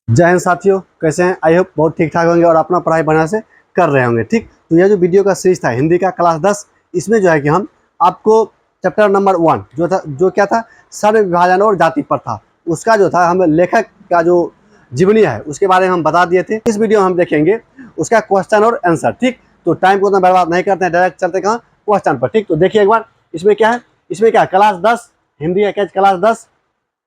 जय हिंद साथियों, कैसे हैं? आई होप बहुत ठीक ठाक होंगे और अपना पढ़ाई बढ़िया से कर रहे होंगे। ठीक, तो यह जो वीडियो का सीरीज था हिंदी का क्लास 10, इसमें जो है कि हम आपको चैप्टर नंबर 1 जो था, जो क्या था, सर्व विभाजन और जाति प्रथा, उसका जो था हम लेखक का जो जीवनी है उसके बारे में हम बता दिए थे। इस वीडियो में हम देखेंगे उसका क्वेश्चन और आंसर। ठीक, तो टाइम को उतना बर्बाद नहीं करते हैं, डायरेक्ट चलते कहाँ, क्वेश्चन पर। ठीक, तो देखिए एक बार इसमें क्या है, इसमें क्या क्लास 10 हिंदी है, क्या क्लास 10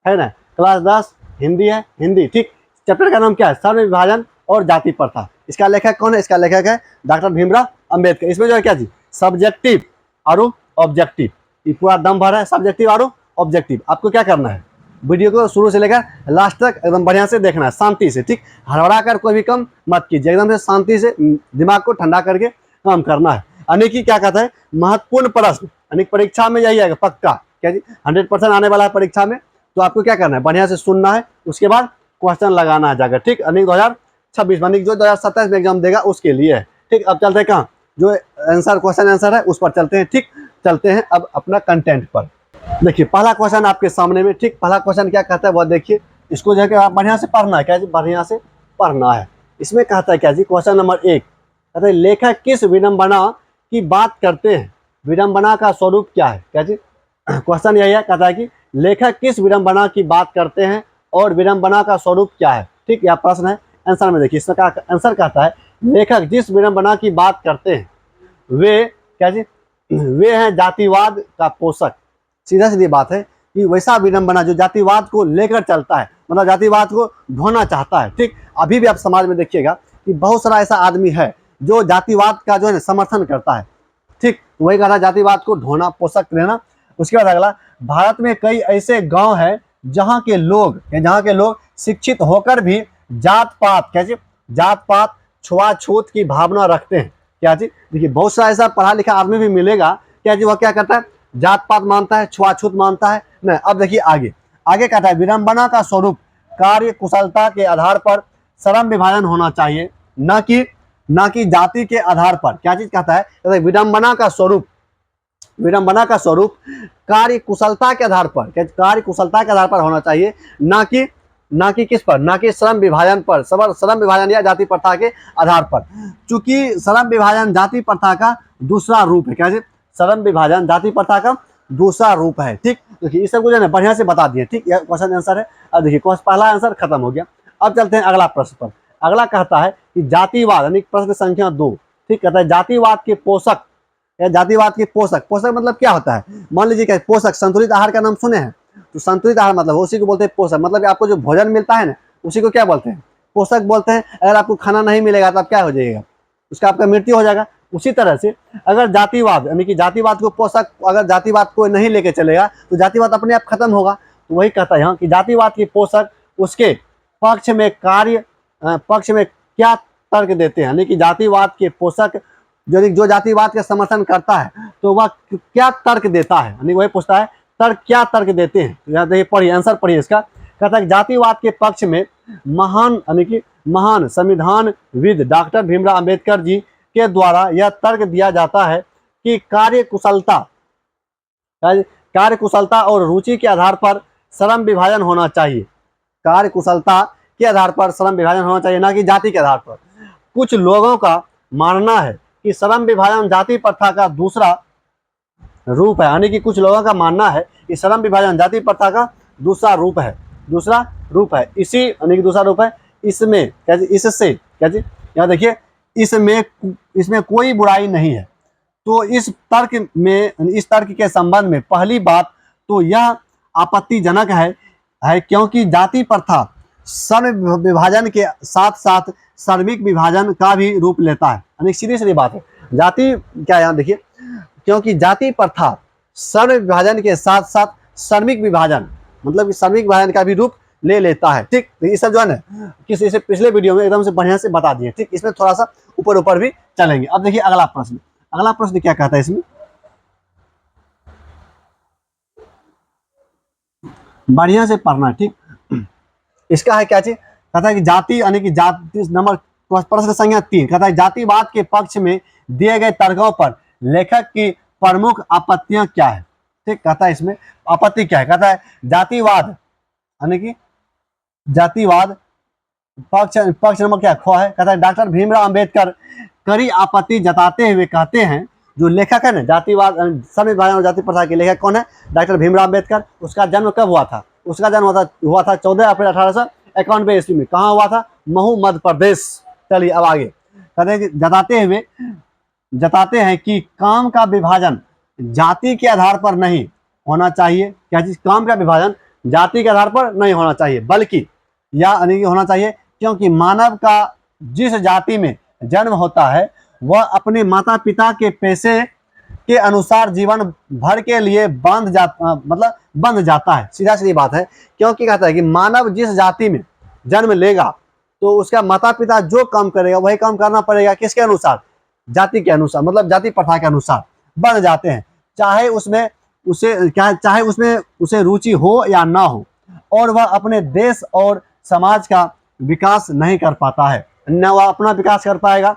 है ना, क्लास 10 हिंदी है, हिंदी। ठीक, चैप्टर का नाम क्या है, सर्व विभाजन और जाति प्रथा। इसका लेखक कौन है? इसका लेखक है डॉक्टर भीमराव अंबेडकर। इसमें जो है क्या जी, सब्जेक्टिव और ऑब्जेक्टिव, ये पूरा दम भर है, सब्जेक्टिव और ऑब्जेक्टिव। आपको क्या करना है, वीडियो को शुरू से लेकर लास्ट तक एकदम बढ़िया से देखना है, शांति से। ठीक, हड़बड़ा कर कोई भी काम मत कीजिए, एकदम से शांति से दिमाग को ठंडा करके काम करना है। यानी कि क्या कहता है, महत्वपूर्ण प्रश्न, यानी परीक्षा में यही आएगा पक्का, क्या जी 100% आने वाला है परीक्षा में। तो आपको क्या करना है, बढ़िया से सुनना है, उसके बाद क्वेश्चन लगाना है जाकर। ठीक, यानी 2026 यानी जो 2027 में एग्जाम देगा उसके लिए है। ठीक, अब चलते हैं कहाँ, जो आंसर क्वेश्चन आंसर है उस पर चलते हैं। ठीक, चलते हैं अब अपना कंटेंट पर। देखिए पहला क्वेश्चन आपके सामने में। ठीक, पहला क्वेश्चन क्या कहता है वो देखिए, इसको जो है कि आप बढ़िया से पढ़ना है, क्या जी बढ़िया से पढ़ना है। इसमें कहता है क्या जी, क्वेश्चन नंबर 1 कहता है, लेखक किस विडंबना की बात करते हैं, विडंबना का स्वरूप क्या है? क्या जी क्वेश्चन यही है, कहता है कि लेखक किस विडंबना की बात करते हैं और विडंबना का स्वरूप क्या है। ठीक, यह प्रश्न है। आंसर में देखिए, इसका आंसर कहता है, लेखक जिस विडंबना की बात करते हैं वे, क्या जी, वे हैं जातिवाद का पोषक। सीधा सीधी बात है कि वैसा विडंबना जो जातिवाद को लेकर चलता है, मतलब जातिवाद को ढोना चाहता है। ठीक, अभी भी आप समाज में देखिएगा कि बहुत सारा ऐसा आदमी है जो जातिवाद का जो है समर्थन करता है। ठीक, वही कहा जातिवाद को ढोना पोषक लेना। उसके बाद अगला, भारत में कई ऐसे गांव हैं जहां के लोग शिक्षित होकर भी जात पात, क्या जी, जात पात छुआछूत की भावना रखते हैं। क्या जी, देखिए बहुत सारा ऐसा पढ़ा लिखा आदमी भी मिलेगा, क्या जी, वह क्या करता है, जात पात मानता है, छुआछूत मानता है। नहीं, अब देखिए आगे, आगे कहता है, विडंबना का स्वरूप कार्य कुशलता के आधार पर श्रम विभाजन होना चाहिए, न कि जाति के आधार पर। क्या चीज कहता है, विडंबना का स्वरूप, विडंबना का स्वरूप कार्य कुशलता के आधार पर, कार्य कुशलता के आधार पर होना चाहिए, ना कि किस पर, ना कि श्रम विभाजन पर, श्रम विभाजन या जाति प्रथा के आधार पर। चूंकि श्रम विभाजन जाति प्रथा का दूसरा रूप है। क्या जी, श्रम विभाजन जाति प्रथा का दूसरा रूप है। ठीक, देखिए इस सबको जो है बढ़िया से बता दिए। ठीक, यह क्वेश्चन आंसर है। अब देखिए पहला आंसर खत्म हो गया। अब चलते हैं अगला प्रश्न पर। अगला कहता है कि जातिवाद, यानी प्रश्न संख्या 2। ठीक, कहता है जातिवाद के पोषक, या जातिवाद के पोषक, पोषक मतलब क्या होता है, मान लीजिए क्या पोषक, संतुलित आहार का नाम सुने हैं, तो संतुलित आहार मतलब उसी को बोलते हैं पोषक। मतलब आपको जो भोजन मिलता है ना, उसी को क्या बोलते हैं, पोषक बोलते हैं। अगर आपको खाना नहीं मिलेगा तो आप क्या हो जाइएगा, उसका आपका मृत्यु हो जाएगा। उसी तरह से अगर जातिवाद, यानी कि जातिवाद को पोषक, अगर जातिवाद को नहीं लेके चलेगा तो जातिवाद अपने आप खत्म होगा। तो वही कहता है यहाँ कि जातिवाद के पोषक उसके पक्ष में कार्य, पक्ष में क्या तर्क देते हैं, यानी कि जातिवाद के पोषक जो जातिवाद का समर्थन करता है तो वह क्या तर्क देता है, यानी वही पूछता है तर्क, क्या तर्क देते हैं। यहाँ देखिए पढ़िए, आंसर पढ़िए इसका। कहता है जातिवाद के पक्ष में महान, यानी कि महान संविधानविद डॉक्टर भीमराव अंबेडकर जी के द्वारा यह तर्क दिया जाता है कि कार्य कुशलता और रुचि के आधार पर श्रम विभाजन होना चाहिए। कार्य कुशलता के आधार पर श्रम विभाजन होना चाहिए, ना कि जाति के आधार पर। कुछ लोगों का मानना है कि श्रम विभाजन जाति प्रथा का दूसरा रूप है, यानी कि कुछ लोगों का मानना है कि श्रम विभाजन जाति प्रथा का दूसरा रूप है, दूसरा रूप है। इसी, यानी कि दूसरा रूप है, इसमें क्या जी, इससे क्या जी, यहाँ देखिए, इसमें कोई बुराई नहीं है। तो इस तर्क के संबंध में पहली बात तो यह आपत्तिजनक है क्योंकि जाति प्रथा श्रम विभाजन के साथ साथ श्रमिक विभाजन का भी रूप लेता है। यानी सीधी सीधी बात है, जाति क्या, यहाँ देखिए, क्योंकि जाति प्रथा श्रम विभाजन के साथ साथ श्रमिक विभाजन, मतलब श्रमिक विभाजन का भी रूप ले लेता है। ठीक, तो ये सब जो है ना किसी से पिछले वीडियो में एकदम से बढ़िया से बता दिए। ठीक, इसमें थोड़ा सा ऊपर ऊपर भी चलेंगे। अब देखिए अगला प्रश्न, अगला प्रश्न क्या कहता है इसमें, बढ़िया से पढ़ना। ठीक, इसका है क्या चीज, कहता है कि जाति, यानी कि जाति नंबर, प्रश्न संख्या 3 कहता है जातिवाद के पक्ष में दिए गए तर्कों पर लेखक की प्रमुख आपत्तियां क्या है। ठीक, कहता है इसमें आपत्ति क्या है, कहता है जातिवाद, यानी कि जातिवाद पक्ष पक्ष नंबर क्या ख है, कहता है डॉक्टर भीमराव अंबेडकर कड़ी आपत्ति जताते हुए कहते हैं, जो लेखक है ना जातिवाद संविधान और जाति प्रथा के लेखक कौन है, डॉक्टर भीमराव अंबेडकर। उसका जन्म कब हुआ था, उसका जन्म हुआ था 14 अप्रैल 1891 ईस्वी में। कहाँ हुआ था, महू मध्य प्रदेश। चलिए अब आगे कहते हैं कि जताते हैं कि काम का विभाजन जाति के आधार पर नहीं होना चाहिए। क्या चीज, काम का विभाजन जाति के आधार पर नहीं होना चाहिए, बल्कि या होना चाहिए क्योंकि मानव का जिस जाति में जन्म होता है वह अपने माता पिता के पैसे के अनुसार जीवन भर के लिए बंध जाता है। सीधा सीधी बात है, क्योंकि कहता है कि मानव जिस जाति में जन्म लेगा तो उसका माता पिता जो काम करेगा वही काम करना पड़ेगा। किसके अनुसार, जाति के अनुसार, मतलब जाति प्रथा के अनुसार बन जाते हैं, चाहे उसमें उसे रुचि हो या ना हो, और वह अपने देश और समाज का विकास नहीं कर पाता है। न वह अपना विकास कर पाएगा,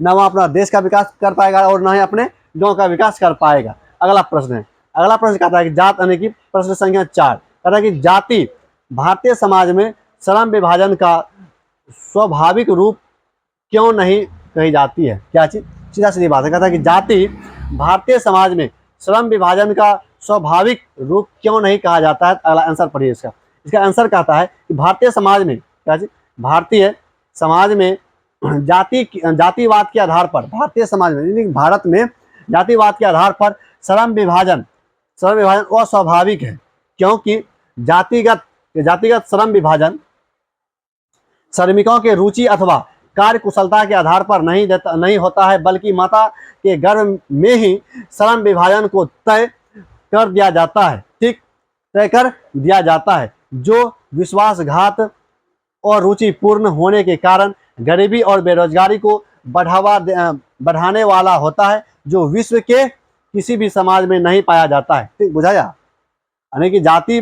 न वह अपना देश का विकास कर पाएगा, और न ही अपने गांव का विकास कर पाएगा। अगला प्रश्न है, अगला प्रश्न कहता है कि जात यानी कि प्रश्न संख्या 4 कहता है कि जाति भारतीय समाज में श्रम विभाजन का स्वाभाविक रूप क्यों नहीं कही जाती है। क्या चीज, सीधा सीधी बात है, कहता है कि जाति भारतीय समाज में श्रम विभाजन का स्वाभाविक रूप क्यों नहीं कहा जाता है। अगला आंसर पढ़िए इसका। इसका आंसर कहता है कि भारतीय समाज में, क्या चीज, भारतीय समाज में जातिवाद के आधार पर, भारतीय समाज में भारत में जातिवाद के आधार पर श्रम विभाजन अस्वाभाविक है, क्योंकि जातिगत श्रम विभाजन श्रमिकों के रुचि अथवा कार्य कुशलता के आधार पर नहीं होता है, बल्कि माता के गर्भ में ही श्रम विभाजन को तय कर दिया जाता है। ठीक, तय कर दिया जाता है, जो विश्वासघात और रुचिपूर्ण होने के कारण गरीबी और बेरोजगारी को बढ़ाने वाला होता है, जो विश्व के किसी भी समाज में नहीं पाया जाता है। ठीक, बुझाया, यानी कि जाति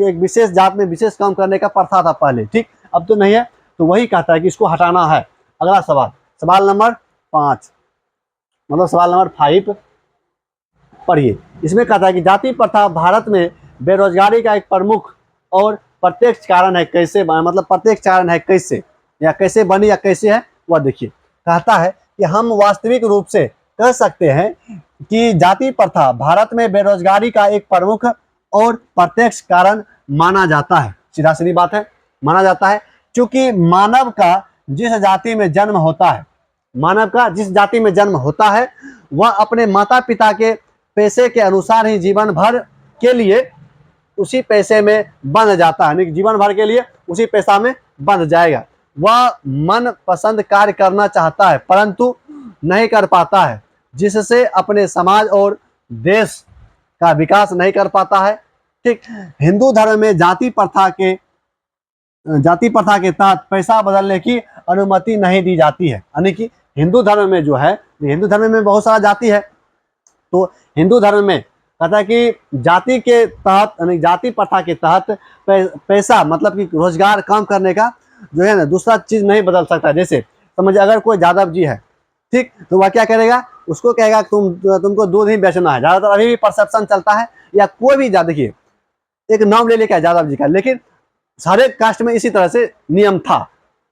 एक विशेष जात में विशेष काम करने का प्रथा था पहले, ठीक, अब तो नहीं है, तो वही कहता है कि इसको हटाना है। अगला सवाल, सवाल नंबर 5, मतलब सवाल नंबर 5 पढ़िए। इसमें कहता है कि जाति प्रथा भारत में बेरोजगारी का एक प्रमुख और प्रत्यक्ष कारण है। कैसे, मतलब प्रत्यक्ष कारण है कैसे, या कैसे बनी या कैसे है, वह देखिए। कहता है कि हम वास्तविक रूप से कह सकते हैं कि जाति प्रथा भारत में बेरोजगारी का एक प्रमुख और प्रत्यक्ष कारण माना जाता है। सीधा सीधी बात है, माना जाता है, क्योंकि मानव का जिस जाति में जन्म होता है वह अपने माता पिता के पैसे के अनुसार ही जीवन भर के लिए उसी पैसे में बंध जाता है, जीवन भर के लिए उसी पैसा में बंध जाएगा। वह मन पसंद कार्य करना चाहता है परंतु नहीं कर पाता है, जिससे अपने समाज और देश का विकास नहीं कर पाता है। ठीक, हिंदू धर्म में जाति प्रथा के तहत पैसा बदलने की अनुमति नहीं दी जाती है। यानी कि हिंदू धर्म में जो है, हिंदू धर्म में बहुत सारा जाति है, तो हिंदू धर्म में कहता है कि जाति के तहत, यानी जाति प्रथा के तहत पैसा, मतलब कि रोजगार, काम करने का जो है ना दूसरा चीज नहीं बदल सकता। जैसे समझिए अगर कोई यादव जी है, ठीक, तो वह क्या करेगा, उसको कहेगा तुमको दूध ही बेचना है। ज्यादातर अभी भी परसेप्शन चलता है, या कोई भी देखिए एक नाम ले लेकर यादव जी का, लेकिन सारे कास्ट में इसी तरह से नियम था।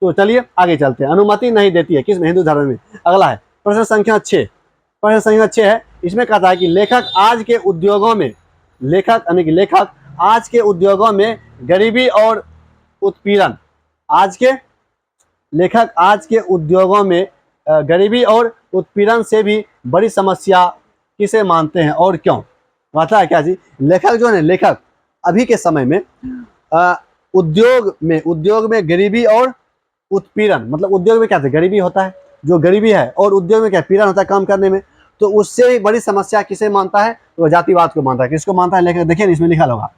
तो चलिए आगे चलते हैं, अनुमति नहीं देती है किसमें, हिंदू धर्म में। अगला है प्रश्न संख्या 6, प्रश्न संख्या 6 है, इसमें कहता है कि लेखक आज के उद्योगों में गरीबी और उत्पीड़न, लेखक आज के उद्योगों में गरीबी और उत्पीड़न से भी बड़ी समस्या किसे मानते हैं और क्यों। पता है क्या जी, लेखक जो है, लेखक अभी के समय में उद्योग में गरीबी और उत्पीड़न, मतलब उद्योग में क्या था, गरीबी होता है, जो गरीबी है, और उद्योग में क्या पीड़न होता है काम करने में, तो उससे भी बड़ी समस्या किसे मानता है, तो जातिवाद को मानता है। किसको मानता है, लेखक। देखिए इसमें लिखा होगा,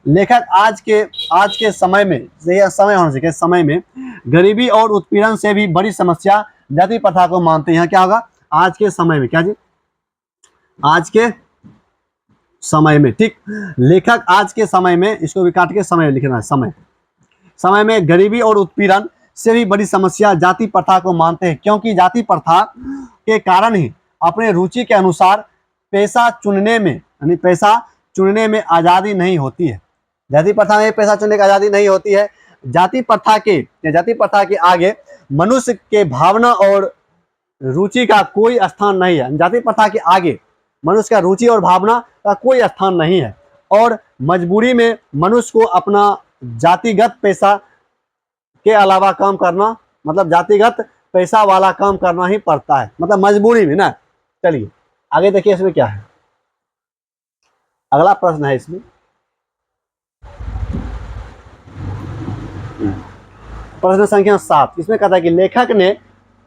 लेखक आज के समय में, समय होने से समय में गरीबी और उत्पीड़न से भी बड़ी समस्या जाति प्रथा को मानते हैं। यहाँ क्या होगा, आज के समय में, क्या जी, आज के समय में। ठीक, लेखक आज के समय में, इसको भी काट के समय लिखना है, समय में गरीबी और उत्पीड़न से भी बड़ी समस्या जाति प्रथा को मानते हैं, क्योंकि जाति प्रथा के कारण ही अपने रुचि के अनुसार पैसा चुनने में आज़ादी नहीं होती है। जाति प्रथा में पैसा चुनने की आज़ादी नहीं होती है। जाति प्रथा के आगे मनुष्य के भावना और रुचि का कोई स्थान नहीं है। जाति प्रथा के आगे मनुष्य का रुचि और भावना का कोई स्थान नहीं है और मजबूरी में मनुष्य को अपना जातिगत पैसा के अलावा काम करना, मतलब जातिगत पैसा वाला काम करना ही पड़ता है, मतलब मजबूरी में ना। चलिए आगे देखिए इसमें क्या है, अगला प्रश्न है इसमें। प्रश्न संख्या 7, इसमें कहता है कि लेखक ने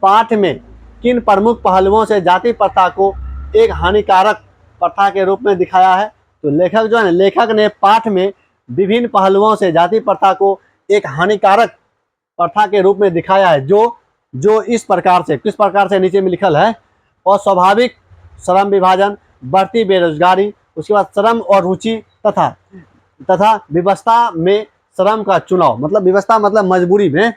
पाठ में किन प्रमुख पहलुओं से जाति प्रथा को एक हानिकारक प्रथा के रूप में दिखाया है। तो लेखक जो है ना, लेखक ने पाठ में विभिन्न पहलुओं से जाति प्रथा को एक हानिकारक प्रथा के रूप में दिखाया है, जो इस प्रकार से, किस प्रकार से, नीचे में लिखल है। अस्वाभाविक श्रम विभाजन, बढ़ती बेरोजगारी, उसके बाद श्रम और रुचि तथा व्यवस्था में श्रम का चुनाव, मतलब व्यवस्था मतलब मजबूरी में।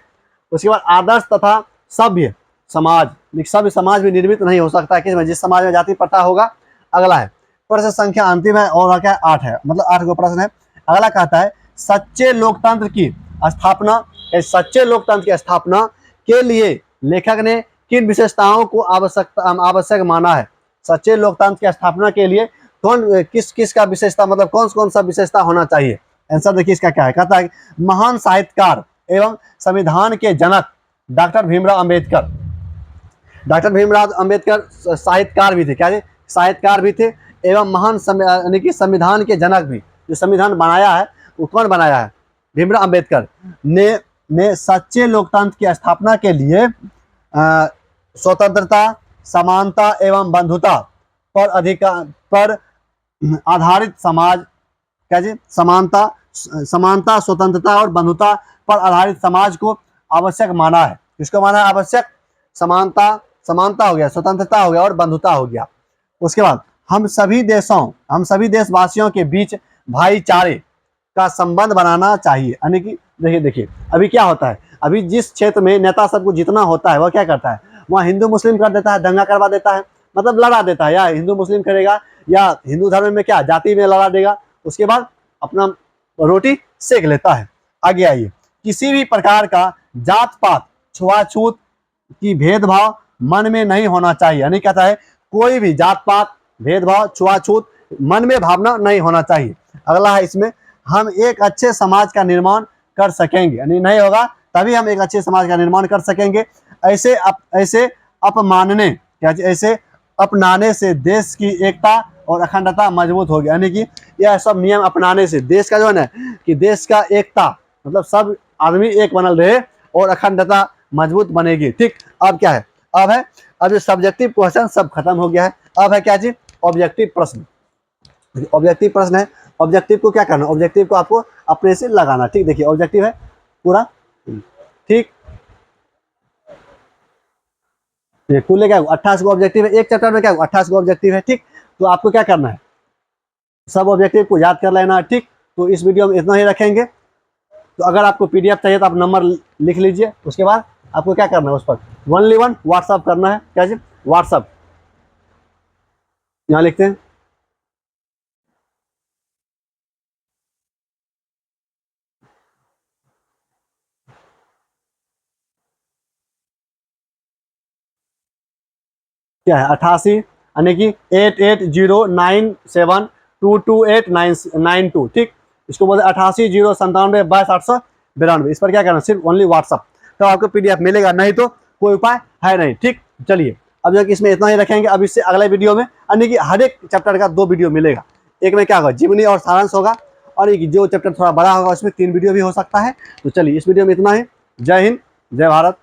उसके बाद आदर्श तथा सभ्य समाज, सभ्य समाज भी निर्मित नहीं हो सकता कि जिस समाज में जाति प्रथा होगा। अगला है प्रश्न संख्या अंतिम है और क्या 8 है, मतलब 8 को प्रश्न है। अगला कहता है सच्चे लोकतंत्र की स्थापना, सच्चे लोकतंत्र की स्थापना के लिए लेखक ने किन विशेषताओं को आवश्यक माना है। सच्चे लोकतंत्र की स्थापना के लिए किस का विशेषता, मतलब कौन सा विशेषता होना चाहिए। आंसर देखिए इसका क्या है, कहता है महान साहित्यकार एवं संविधान के जनक डॉक्टर भीमराव अंबेडकर। डॉक्टर भीमराव अंबेडकर साहित्यकार भी थे, क्या साहित्यकार भी थे एवं महान यानी कि संविधान के जनक भी। जो संविधान बनाया है वो कौन बनाया है, भीमराव अंबेडकर ने सच्चे लोकतंत्र की स्थापना के लिए स्वतंत्रता, समानता एवं बंधुता पर आधारित समाज, क्या जी, समानता, स्वतंत्रता और बंधुता पर आधारित समाज को आवश्यक माना है। किसको माना है आवश्यक, समानता हो गया, स्वतंत्रता हो गया और बंधुता हो गया। उसके बाद हम सभी देशवासियों के बीच भाईचारे का संबंध बनाना चाहिए। यानी कि देखिए अभी क्या होता है, अभी जिस क्षेत्र में नेता सबको जितना होता है वह क्या करता है, वहाँ हिंदू मुस्लिम कर देता है, दंगा करवा देता है, मतलब लड़ा देता है, या हिंदू मुस्लिम करेगा या हिंदू धर्म में क्या जाति में लड़ा देगा, उसके बाद अपना रोटी सेक लेता है। आगे आइए, किसी भी प्रकार का जात पात, छुआछूत की भेदभाव मन में नहीं होना चाहिए। यानी कहता है कोई भी जात पात, भेदभाव, छुआछूत मन में भावना नहीं होना चाहिए। अगला है इसमें, हम एक अच्छे समाज का निर्माण कर सकेंगे, यानी नहीं होगा तभी हम एक अच्छे समाज का निर्माण कर सकेंगे। ऐसे अपनाने से देश की एकता और अखंडता मजबूत होगी। यानी कि यह सब नियम अपनाने से देश का जो है ना, कि देश का एकता मतलब सब आदमी एक बनल रहे और अखंडता मजबूत बनेगी। ठीक, अब क्या है, अब ये सब्जेक्टिव क्वेश्चन सब खत्म हो गया है। अब है क्या जी, ऑब्जेक्टिव प्रश्न। ऑब्जेक्टिव प्रश्न है, ऑब्जेक्टिव को क्या करना, ऑब्जेक्टिव को आपको अपने से लगाना। ठीक, देखिए ऑब्जेक्टिव है पूरा, ठीक, कुल क्या 28 को ऑब्जेक्टिव है, एक चैप्टर में क्या 28 को ऑब्जेक्टिव है। ठीक, तो आपको क्या करना है, सब ऑब्जेक्टिव को याद कर लेना है। ठीक, तो इस वीडियो में इतना ही रखेंगे। तो अगर आपको पीडीएफ चाहिए तो आप नंबर लिख लीजिए, उसके बाद आपको क्या करना है, उस पर 1 व्हाट्सअप करना है। क्या जी, व्हाट्सअप यहाँ लिखते हैं, क्या है 88, यानी कि 8809722892। ठीक, इसको बोलते 8809722892। इस पर क्या करना, सिर्फ ओनली व्हाट्सअप, तो आपको पीडीएफ मिलेगा, नहीं तो कोई उपाय है नहीं। ठीक, चलिए अब जो इसमें इतना ही रखेंगे। अब इससे अगले वीडियो में यानी कि हर एक चैप्टर का 2 वीडियो मिलेगा। एक में क्या होगा, जीवनी और सारांश होगा, और एक जो चैप्टर थोड़ा बड़ा होगा उसमें 3 वीडियो भी हो सकता है। तो चलिए इस वीडियो में इतना ही। जय हिंद, जय भारत।